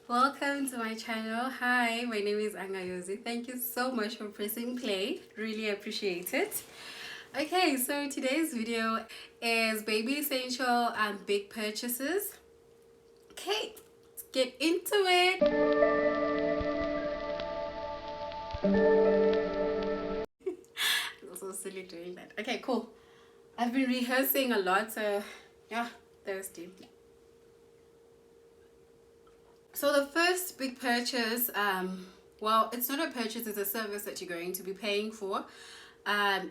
Welcome to my channel. Hi, my name is Angayozi. Thank you so much for pressing play. Really appreciate it. Okay, so today's video is baby essential and big purchases. Okay, let's get into it. It's so silly doing that. Okay, cool. I've been rehearsing a lot, so yeah, thirsty. So the first big purchase, well, it's not a purchase, it's a service that you're going to be paying for,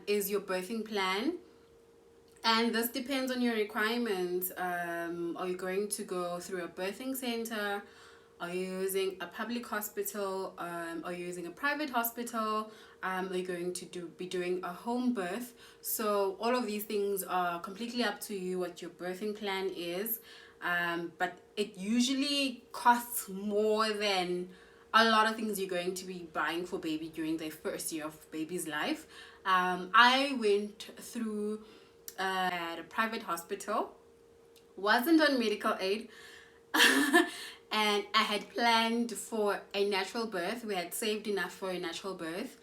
is your birthing plan. And this depends on your requirements. Are you going to go through a birthing center? Are you using a public hospital? Are you using a private hospital? Are you going to be doing a home birth? So all of these things are completely up to you what your birthing plan is. But it usually costs more than a lot of things you're going to be buying for baby during their first year of baby's life. I went through at a private hospital, wasn't on medical aid, and I had planned for a natural birth. We had saved enough for a natural birth,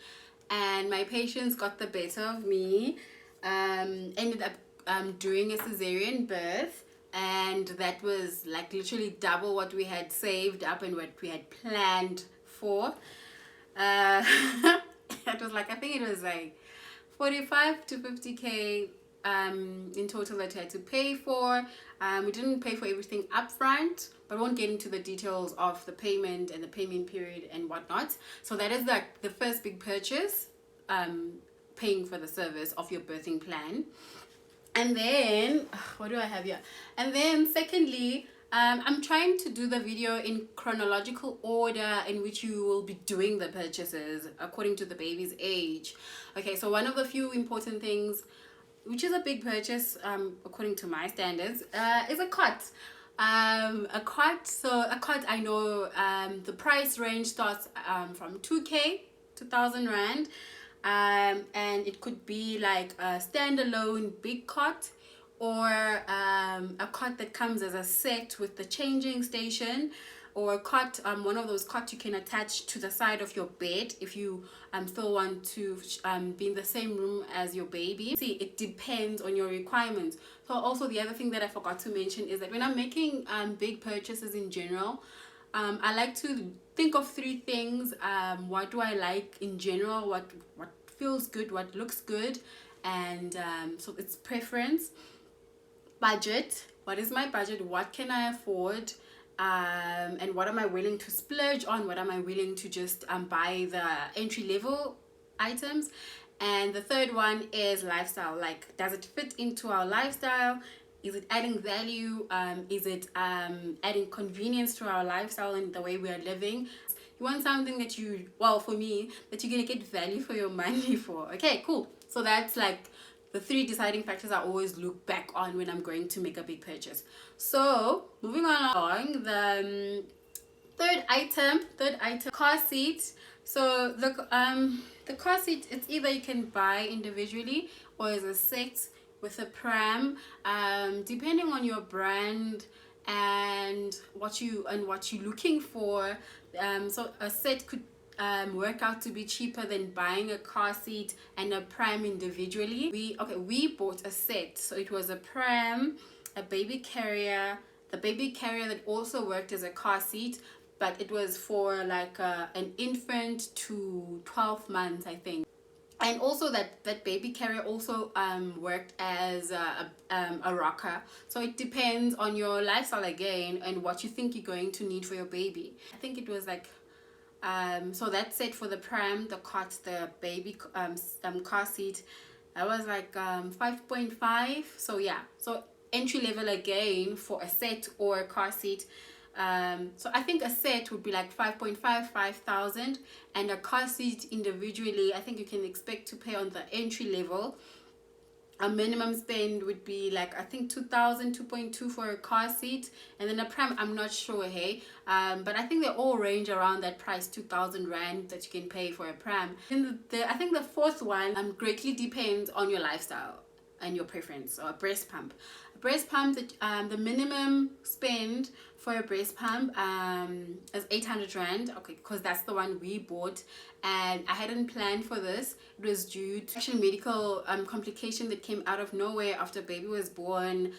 and my patients got the better of me. Ended up doing a cesarean birth, and that was like literally double what we had saved up and what we had planned for. It was like, I think it was like 45 to 50k in total that I had to pay for. We didn't pay for everything upfront, but won't get into the details of the payment and the payment period and whatnot. So that is like the first big purchase, paying for the service of your birthing plan. And then what do I have here? And then secondly, I'm trying to do the video in chronological order in which you will be doing the purchases according to the baby's age. Okay, so one of the few important things, which is a big purchase according to my standards, is a cot. So a cot, I know the price range starts from 2,000 rand. And it could be like a standalone big cot, or a cot that comes as a set with the changing station, or a cot, one of those cots you can attach to the side of your bed if you still want to be in the same room as your baby. See, it depends on your requirements. So also the other thing that I forgot to mention is that when I'm making big purchases in general, I like to think of three things. What do I like in general? What feels good? What looks good? And so it's preference. Budget. What is my budget? What can I afford? And what am I willing to splurge on? What am I willing to just buy the entry level items? And the third one is lifestyle. Like, does it fit into our lifestyle? Is it adding value? Is it adding convenience to our lifestyle and the way we are living? You want something that you, well, for me, that you're gonna get value for your money for. Okay, cool. So that's like the three deciding factors I always look back on when I'm going to make a big purchase. So moving on along, the third item, car seat. So the car seat, it's either you can buy individually or as a set with a pram, depending on your brand and what you're looking for. So a set could work out to be cheaper than buying a car seat and a pram individually. We bought a set, so it was a pram, a baby carrier, the baby carrier that also worked as a car seat, but it was for like an infant to 12 months, I think. And also that baby carrier also worked as a rocker. So it depends on your lifestyle again and what you think you're going to need for your baby. I think it was like so that's it for the pram, the cot, the baby car seat. That was like 5.5. So yeah, so entry level again for a set or a car seat. So I think a set would be like 5,000, and a car seat individually, I think you can expect to pay on the entry level. A minimum spend would be like, I think 2,000, 2.2 for a car seat, and then a pram, I'm not sure, hey, but I think they all range around that price, 2,000 rand that you can pay for a pram. And I think the fourth one greatly depends on your lifestyle and your preference. So a breast pump. A breast pump, the minimum spend for a breast pump is 800 rand. Okay, because that's the one we bought, and I hadn't planned for this. It was due to actually medical complication that came out of nowhere after baby was born.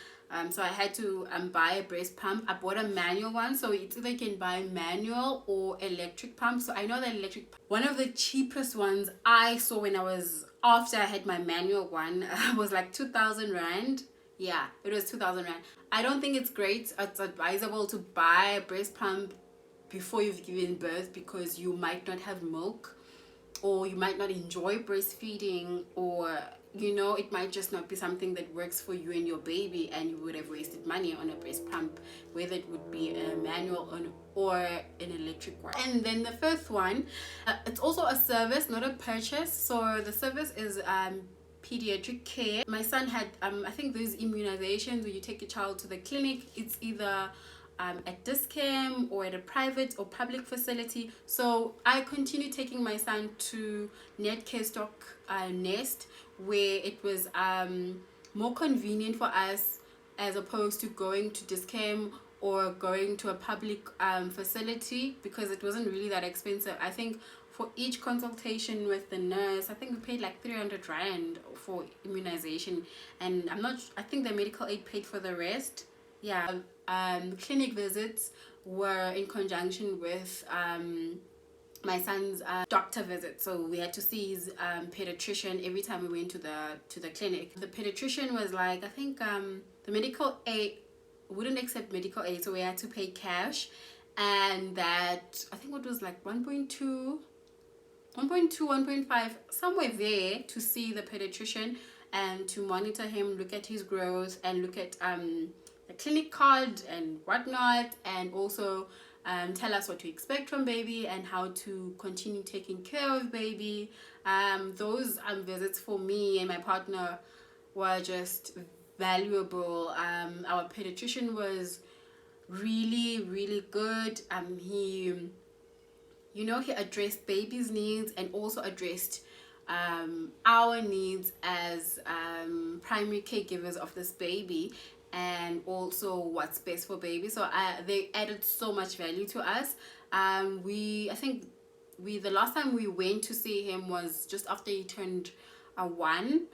So I had to buy a breast pump. I bought a manual one, so it's either you can buy manual or electric pump. So I know that electric, one of the cheapest ones I saw when I was, after I had my manual one, was like 2,000 rand. Yeah, it was 2,000 rand. I don't think it's great. It's advisable to buy a breast pump before you've given birth, because you might not have milk, or you might not enjoy breastfeeding, or you know, it might just not be something that works for you and your baby, and you would have wasted money on a breast pump, whether it would be a manual or an electric one. And then the fifth one, it's also a service, not a purchase. So the service is Pediatric Care. My son had I think those immunizations where you take your child to the clinic. It's either at Discam or at a private or public facility. So I continue taking my son to Netcare Stock Nest, where it was more convenient for us as opposed to going to Discam or going to a public facility, because it wasn't really that expensive. I think for each consultation with the nurse, I think we paid like 300 rand for immunization, and I think the medical aid paid for the rest. Yeah. Clinic visits were in conjunction with my son's doctor visit, so we had to see his pediatrician every time we went to the clinic. The pediatrician was like, I think the medical aid wouldn't accept medical aid, so we had to pay cash, and that, I think it was like 1.2, 1.5, somewhere there, to see the pediatrician and to monitor him, look at his growth, and look at the clinic card and whatnot, and also tell us what to expect from baby and how to continue taking care of baby. Those visits for me and my partner were just valuable. Our pediatrician was really good. He, you know, he addressed baby's needs and also addressed our needs as primary caregivers of this baby, and also what's best for baby. So they added so much value to us. I think the last time we went to see him was just after he turned 1.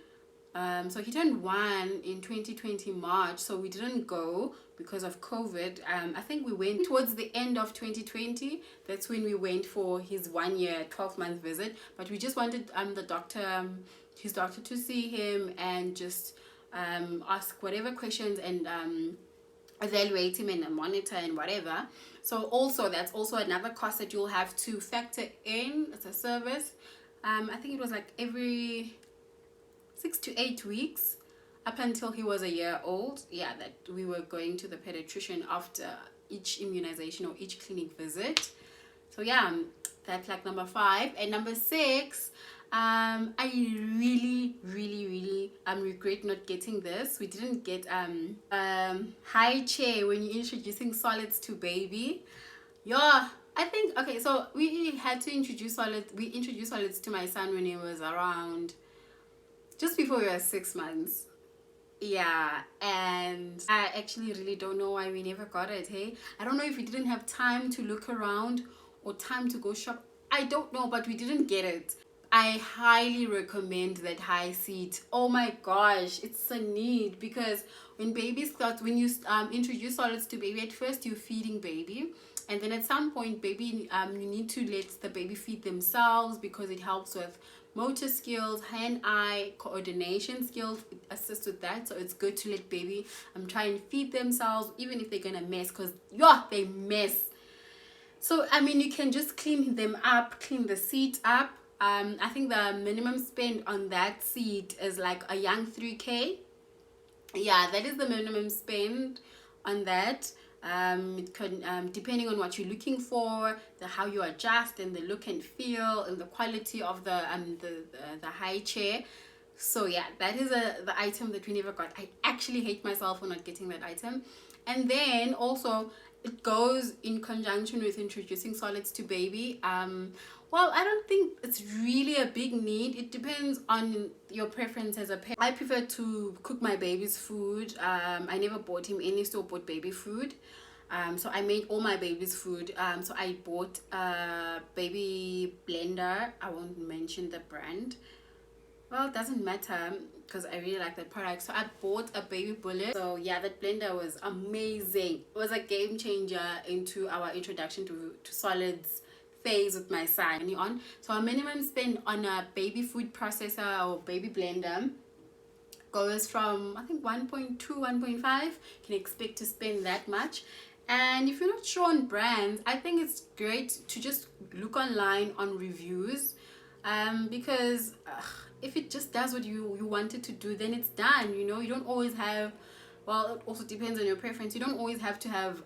So he turned 1 in 2020 March, so we didn't go because of COVID. I think we went towards the end of 2020. That's when we went for his 1 year 12-month visit, but we just wanted his doctor to see him and just ask whatever questions and evaluate him and monitor and whatever. So also, that's also another cost that you'll have to factor in. It's a service. I think it was like every 6 to 8 weeks up until he was a year old. Yeah, that we were going to the pediatrician after each immunization or each clinic visit. So yeah, that's like number 5. And number 6, I really regret not getting this. We didn't get high chair when you're introducing solids to baby. Yeah, I think, okay, so we had to introduce solids. We introduced solids to my son when he was around, just before he was 6 months. Yeah, and I actually really don't know why we never got it. Hey, I don't know if we didn't have time to look around or time to go shop. I don't know, but we didn't get it. I highly recommend that high seat. Oh my gosh, it's a need, because when babies start, when you introduce solids to baby, at first you're feeding baby, and then at some point baby you need to let the baby feed themselves, because it helps with motor skills, hand-eye coordination skills. It assists with that. So it's good to let baby try and feed themselves, even if they're gonna mess, because they mess. So I mean, you can just clean them up, clean the seat up. I think the minimum spend on that seat is like a young 3K. Yeah, that is the minimum spend on that. It can depending on what you're looking for, how you adjust, and the look and feel and the quality of the high chair. So yeah, that is the item that we never got. I actually hate myself for not getting that item. And then also, it goes in conjunction with introducing solids to baby. Well, I don't think it's really a big need. It depends on your preference as a parent. I prefer to cook my baby's food. I never bought him any store-bought baby food. So I made all my baby's food. So I bought a baby blender. I won't mention the brand. Well, it doesn't matter because I really like that product. So I bought a baby bullet. So yeah, that blender was amazing. It was a game changer into our introduction to solids phase with my son. So our minimum spend on a baby food processor or baby blender goes from, I think, 1.2, 1.5. You can expect to spend that much. And if you're not sure on brands, I think it's great to just look online on reviews, because if it just does what you want it to do, then it's done. You know, you don't always have, well, it also depends on your preference. You don't always have to have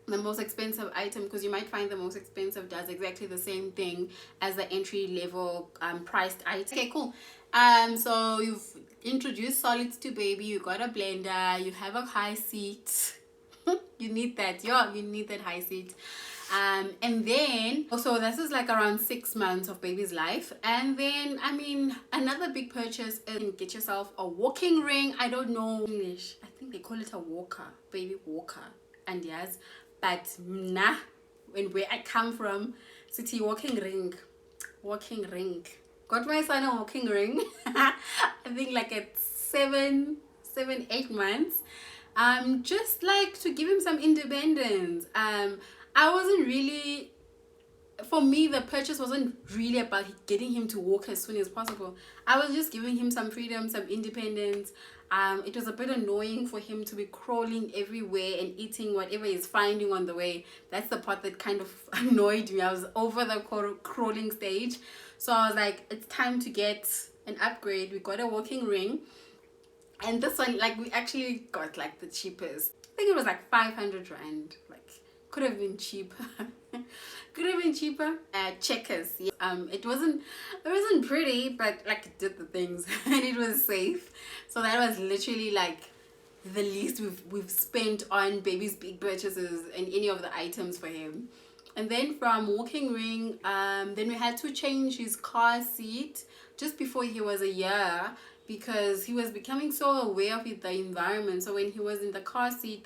the most expensive item, because you might find the most expensive does exactly the same thing as the entry level priced item. Okay, cool. So you've introduced solids to baby, you got a blender, you have a high seat. You need that. You need that high seat. And then also this is like around 6 months of baby's life. And then, I mean, another big purchase is get yourself a walking ring. I don't know English, I think they call it a walker, baby walker, and yes, but nah, when where I come from, city walking ring. Got my son a walking ring. I think like at 8 months. Just like to give him some independence. I wasn't really, for me, the purchase wasn't really about getting him to walk as soon as possible. I was just giving him some freedom, some independence. It was a bit annoying for him to be crawling everywhere and eating whatever he's finding on the way. That's the part that kind of annoyed me. I was over the crawling stage. So I was like, it's time to get an upgrade. We got a walking ring. And this one, like, we actually got like the cheapest. I think it was like 500 rand. Like, could have been cheaper. Checkers. Yeah. It wasn't pretty, but like it did the things and it was safe. So that was literally like the least we've spent on baby's big purchases and any of the items for him. And then from walking ring, then we had to change his car seat just before he was a year, because he was becoming so aware of the environment. So when he was in the car seat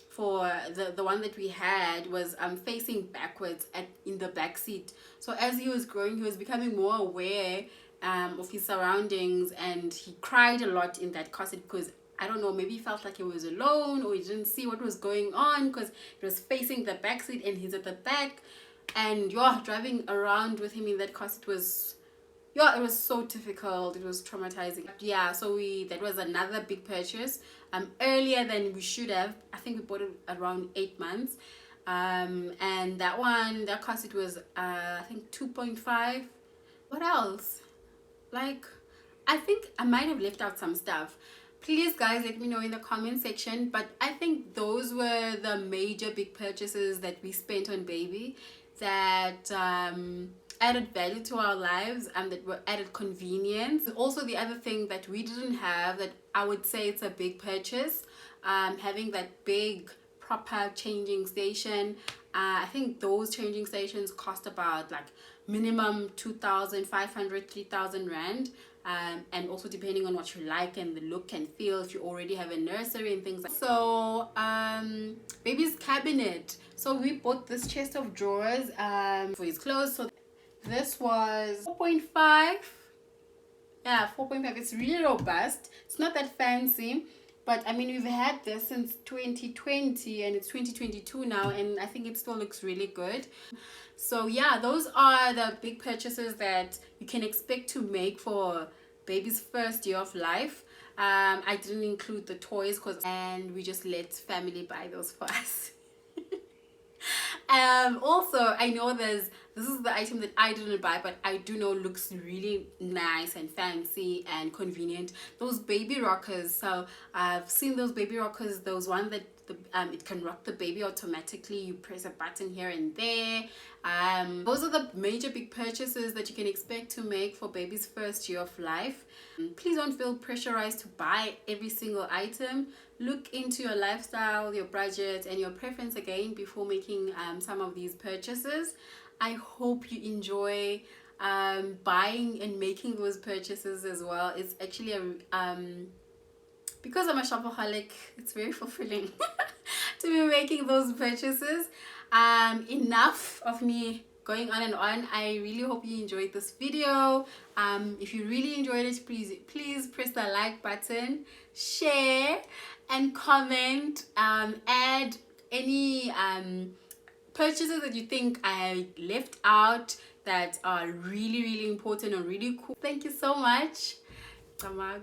for the one that we had was facing backwards in the back seat. So as he was growing, he was becoming more aware of his surroundings, and he cried a lot in that car seat because, I don't know, maybe he felt like he was alone, or he didn't see what was going on because it was facing the back seat and he's at the back. And driving around with him in that car seat was, it was so difficult. It was traumatizing. Yeah, so that was another big purchase. Earlier than we should have. I think we bought it around 8 months. And that car seat was I think 2.5. What else? Like, I think I might have left out some stuff. Please, guys, let me know in the comment section. But I think those were the major big purchases that we spent on baby that added value to our lives and that were added convenience. Also, the other thing that we didn't have that I would say it's a big purchase, having that big proper changing station. I think those changing stations cost about like minimum 2,500, 3,000 rand. And also depending on what you like and the look and feel, if you already have a nursery and things like that. So baby's cabinet. So we bought this chest of drawers for his clothes. So this was 4.5. Yeah, 4.5. It's really robust. It's not that fancy, but I mean, we've had this since 2020 and it's 2022 now, and I think it still looks really good. So yeah, those are the big purchases that you can expect to make for baby's first year of life. I didn't include the toys and we just let family buy those for us. Also, I know this is the item that I didn't buy, but I do know looks really nice and fancy and convenient. Those baby rockers. So I've seen those baby rockers, those ones that it can rock the baby automatically. You press a button here and there. Those are the major big purchases that you can expect to make for baby's first year of life. Please don't feel pressurized to buy every single item. Look into your lifestyle, your budget, and your preference again before making some of these purchases. I hope you enjoy buying and making those purchases as well. It's actually because I'm a shopaholic, it's very fulfilling to be making those purchases. Enough of me going on and on. I really hope you enjoyed this video. If you really enjoyed it, please press the like button, share and comment. Add any purchases that you think I left out that are really important or really cool. Thank you so much. Camagu.